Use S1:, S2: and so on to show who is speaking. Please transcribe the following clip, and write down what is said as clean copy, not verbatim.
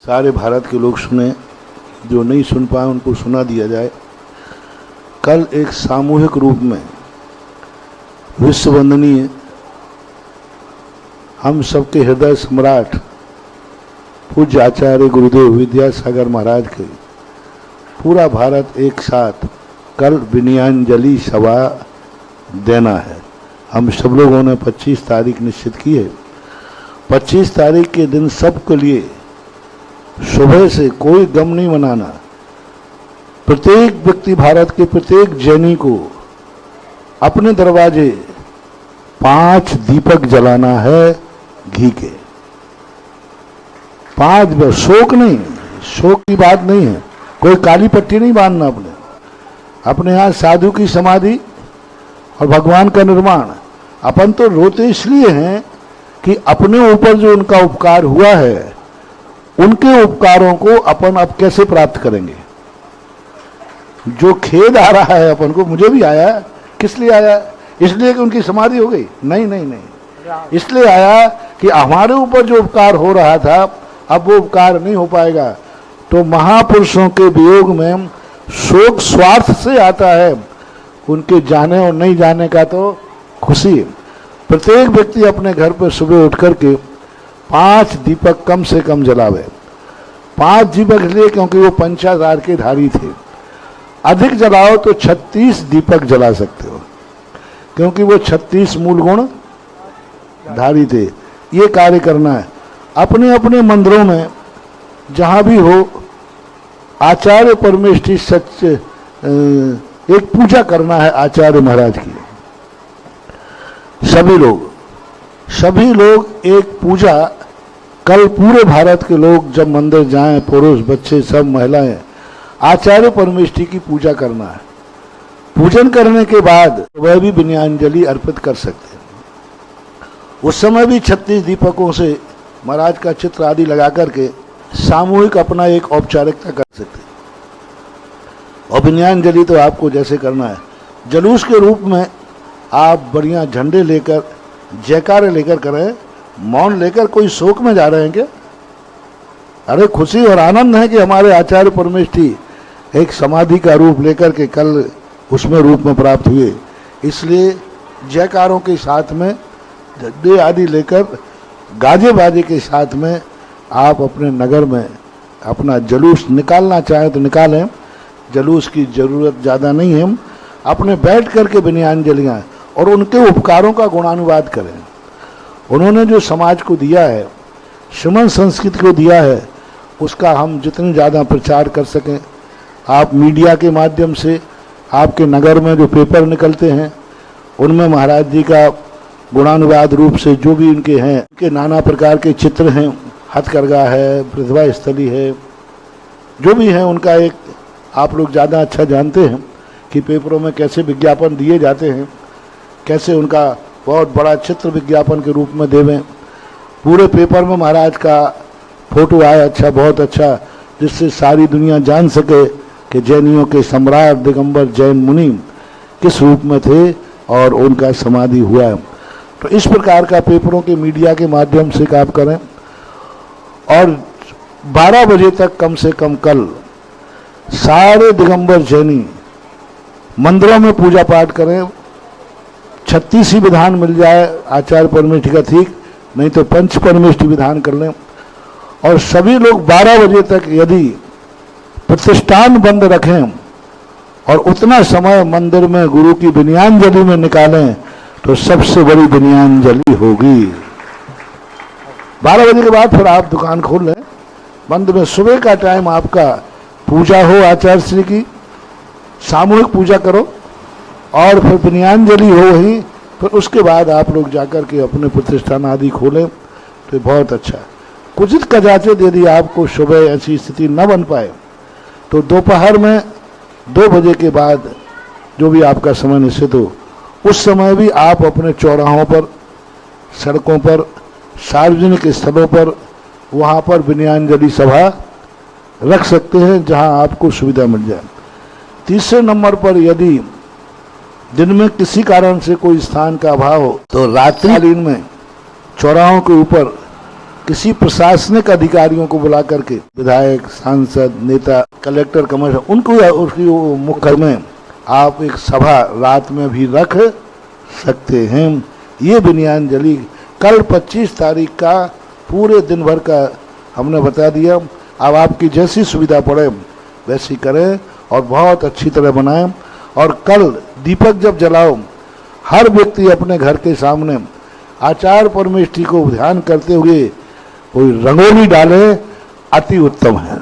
S1: सारे भारत के लोग सुने, जो नहीं सुन पाए उनको सुना दिया जाए। कल एक सामूहिक रूप में विश्व वंदनीय हम सबके हृदय सम्राट पूज्य आचार्य गुरुदेव विद्यासागर महाराज के पूरा भारत एक साथ कल विनयाञ्जलि सभा देना है। हम सब लोगों ने 25 तारीख निश्चित की है। 25 तारीख के दिन सबके लिए सुबह से कोई गम नहीं मनाना। प्रत्येक व्यक्ति, भारत के प्रत्येक जैनी को अपने दरवाजे 5 दीपक जलाना है घी के। 5 शोक नहीं, शोक की बात नहीं है, कोई काली पट्टी नहीं बांधना अपने यहाँ साधु की समाधि और भगवान का निर्माण। अपन तो रोते इसलिए हैं कि अपने ऊपर जो उनका उपकार हुआ है, उनके उपकारों को अपन अब कैसे प्राप्त करेंगे। जो खेद आ रहा है अपन को, मुझे भी आया। किस लिए आया? इसलिए कि उनकी समाधि हो गई? नहीं नहीं नहीं, इसलिए आया कि हमारे ऊपर जो उपकार हो रहा था अब वो उपकार नहीं हो पाएगा। तो महापुरुषों के वियोग में शोक स्वार्थ से आता है, उनके जाने और नहीं जाने का तो खुशी। प्रत्येक व्यक्ति अपने घर पर सुबह उठ करके 5 दीपक कम से कम जलावे। 5 दीपक इसलिए क्योंकि वो पंचाधार के धारी थे। अधिक जलाओ तो 36 दीपक जला सकते हो, क्योंकि वो 36 मूल गुण धारी थे। ये कार्य करना है अपने अपने मंदिरों में, जहाँ भी हो। आचार्य परमेष्ठी सच एक पूजा करना है आचार्य महाराज की। सभी लोग एक पूजा कल पूरे भारत के लोग जब मंदिर जाएं, पुरुष बच्चे सब महिलाएं, आचार्य परमेष्ठी की पूजा करना है। पूजन करने के बाद वह भी विनयाञ्जलि अर्पित कर सकते हैं। उस समय भी 36 दीपकों से महाराज का चित्र आदि लगा करके सामूहिक अपना एक औपचारिकता कर सकते हैं। और विनयाञ्जलि तो आपको जैसे करना है, जुलूस के रूप में आप बढ़िया झंडे लेकर, जयकारे लेकर करें। मौन लेकर कोई शोक में जा रहे हैं क्या? अरे खुशी और आनंद है कि हमारे आचार्य परमेष्ठी एक समाधि का रूप लेकर के कल उसमें रूप में प्राप्त हुए। इसलिए जयकारों के साथ में, झंडे आदि लेकर, गाजे बाजे के साथ में आप अपने नगर में अपना जुलूस निकालना चाहें तो निकालें। जुलूस की जरूरत ज़्यादा नहीं है। अपने बैठ करके विनयाञ्जलियाँ और उनके उपकारों का गुणानुवाद करें। उन्होंने जो समाज को दिया है, श्रीमन संस्कृति को दिया है, उसका हम जितनी ज़्यादा प्रचार कर सकें। आप मीडिया के माध्यम से, आपके नगर में जो पेपर निकलते हैं उनमें महाराज जी का गुणानुवाद रूप से जो भी उनके हैं, उनके नाना प्रकार के चित्र हैं, हथकरघा है, प्रतिभा स्थली है, जो भी है उनका एक आप लोग ज़्यादा अच्छा जानते हैं कि पेपरों में कैसे विज्ञापन दिए जाते हैं, कैसे उनका बहुत बड़ा चित्र विज्ञापन के रूप में देवें। पूरे पेपर में महाराज का फोटो आए, अच्छा, बहुत अच्छा, जिससे सारी दुनिया जान सके कि जैनियों के सम्राट दिगंबर जैन मुनि किस रूप में थे और उनका समाधि हुआ है। तो इस प्रकार का पेपरों के मीडिया के माध्यम से काम करें। और 12 बजे तक कम से कम कल सारे दिगंबर जैनी मंदिरों में पूजा पाठ करें। 36 ही विधान मिल जाए आचार्य परमेष्ठी का, ठीक, नहीं तो पंच परमेष्ठी विधान कर लें। और सभी लोग 12 बजे तक यदि प्रतिष्ठान बंद रखें और उतना समय मंदिर में गुरु की विनयाञ्जलि में निकालें तो सबसे बड़ी विनयाञ्जलि होगी। 12 बजे के बाद फिर आप दुकान खोल लें। मंदिर में सुबह का टाइम आपका पूजा हो, आचार्य श्री की सामूहिक पूजा करो और फिर विनयाञ्जलि हो वहीं। फिर उसके बाद आप लोग जाकर के अपने प्रतिष्ठान आदि खोलें तो बहुत अच्छा। कुछ कदाचित यदि आपको सुबह ऐसी स्थिति न बन पाए तो दोपहर में 2 बजे के बाद जो भी आपका समय निश्चित हो, उस समय भी आप अपने चौराहों पर, सड़कों पर, सार्वजनिक स्थलों पर, वहाँ पर विनयाञ्जलि सभा रख सकते हैं जहाँ आपको सुविधा मिल जाए। तीसरे नंबर पर यदि दिन में किसी कारण से कोई स्थान का अभाव हो तो रात्रिकालीन में चौराहों के ऊपर किसी प्रशासनिक अधिकारियों को बुला करके, विधायक, सांसद, नेता, कलेक्टर, कमिश्नर, उनको उसकी मुख्य में आप एक सभा रात में भी रख सकते हैं। ये बुनियादजली कल 25 तारीख का पूरे दिन भर का हमने बता दिया। अब आपकी जैसी सुविधा पड़े वैसी करें और बहुत अच्छी तरह बनाएं। और कल दीपक जब जलाओ, हर व्यक्ति अपने घर के सामने आचार परमेष्टि को ध्यान करते हुए कोई रंगोली डाले, अति उत्तम है।